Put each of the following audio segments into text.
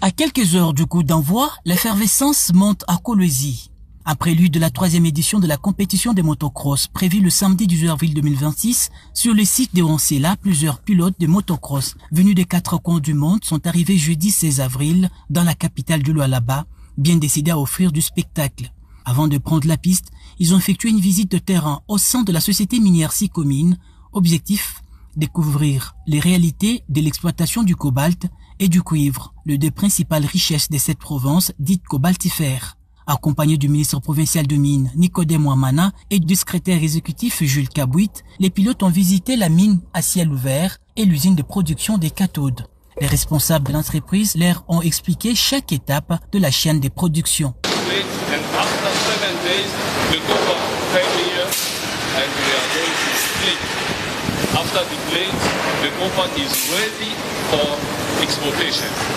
À quelques heures du coup d'envoi, l'effervescence monte à Kolwezi. Un prélude de la 3e édition de la compétition des motocross prévue le samedi 18 avril 2026 sur le site de Wansela, plusieurs pilotes de motocross venus des 4 coins du monde sont arrivés jeudi 16 avril dans la capitale du Lualaba, bien décidés à offrir du spectacle. Avant de prendre la piste, ils ont effectué une visite de terrain au sein de la société minière Sicomine. Objectif, découvrir les réalités de l'exploitation du cobalt et du cuivre, les deux principales richesses de cette province dite cobaltifère. Accompagné du ministre provincial de mines Nicodème Ouamana et du secrétaire exécutif Jules Kabouit, les pilotes ont visité la mine à ciel ouvert et l'usine de production des cathodes. Les responsables de l'entreprise leur ont expliqué chaque étape de la chaîne de production.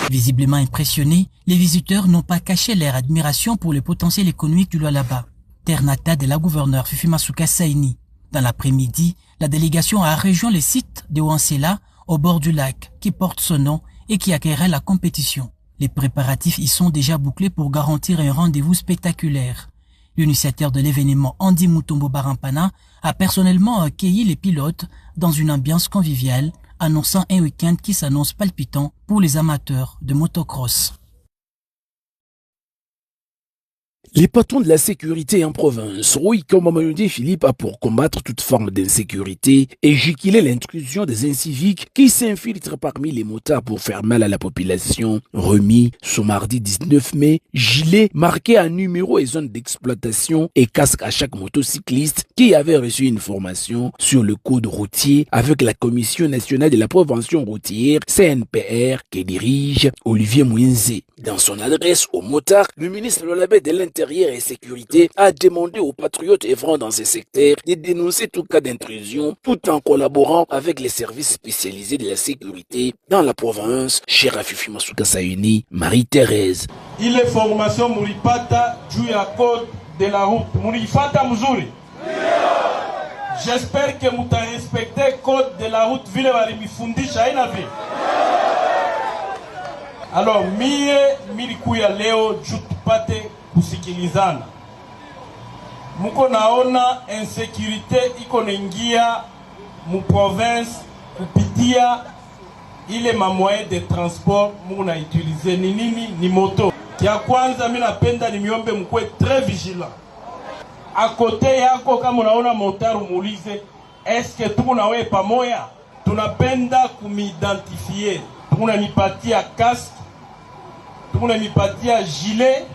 Visiblement impressionnés, les visiteurs n'ont pas caché leur admiration pour le potentiel économique du Lualaba, terre natale de la gouverneure Fifi Masuka Saini. Dans l'après-midi, la délégation a rejoint le site de Wansela au bord du lac qui porte son nom et qui accueillerait la compétition. Les préparatifs y sont déjà bouclés pour garantir un rendez-vous spectaculaire. L'initiateur de l'événement, Andy Mutombo Barampana, a personnellement accueilli les pilotes dans une ambiance conviviale, annonçant un week-end qui s'annonce palpitant pour les amateurs de motocross. Les patrons de la sécurité en province, Rui Kamamayoudi Philippe, a pour combattre toute forme d'insécurité et juguler l'intrusion des inciviques qui s'infiltrent parmi les motards pour faire mal à la population. Remis ce mardi 19 mai, gilet marqué à numéro et zone d'exploitation et casque à chaque motocycliste qui avait reçu une formation sur le code routier avec la Commission nationale de la prévention routière, CNPR, que dirige Olivier Mouinzé. Dans son adresse aux motards, le ministre Lualabé de l'Intérieur et Sécurité a demandé aux patriotes œuvrant dans ces secteurs de dénoncer tout cas d'intrusion tout en collaborant avec les services spécialisés de la sécurité dans la province. Chère Fifi Masuka Saini, Marie-Thérèse. Il est formation Muripata juu ya code de la route. Murifata mzuri. J'espère que muta respecter code de la route vile walimifundisha haina vile. Alors milikuya leo jutupate kusikilizana. Muko naona insécurité iko naingia mu province kupitia ile mamoyen de transport muko na utiliser ni nini ni moto. Kia kwanza mimi napenda nimiombe mkwe très vigilant. A côté yako kama unaona motaru muulize est-ce que tuko na wewe pamoja? Tunapenda kumidentifier. Tunanipatia casque, tunanipatia gilet,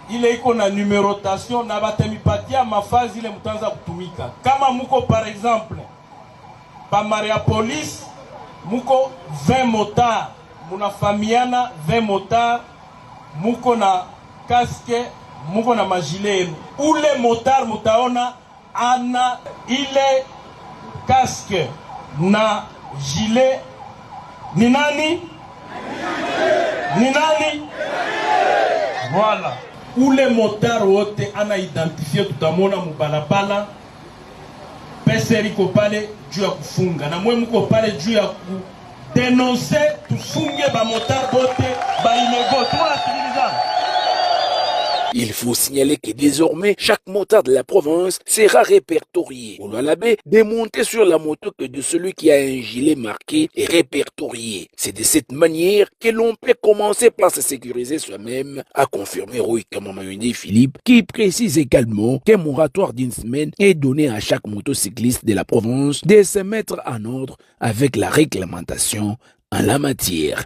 ile iko na numérotation na batamipatia mafazi ile mtanza kutumika. Kama muko par exemple pa Maria Police muko 20 motards, munafamiana 20 motards, muko na casque, muko na magile. Ule motard mutaona ana ile casque na gilet ni nani? Ni nani? Voilà. Ule motard wote ana identifié tutamona mubalabala. Pesa liko pale juu ya kufunga. Na mwe mko pale juu ya kudenoncer tufunge ba motard wote ba illégal. Tunasikilizana. Il faut signaler que désormais, chaque motard de la province sera répertorié. Au Lualabé, démonté sur la moto que de celui qui a un gilet marqué est répertorié. C'est de cette manière que l'on peut commencer par se sécuriser soi-même, a confirmé Rui Kamamayoudi Philippe, qui précise également qu'un moratoire d'une semaine est donné à chaque motocycliste de la province de se mettre en ordre avec la réglementation en la matière.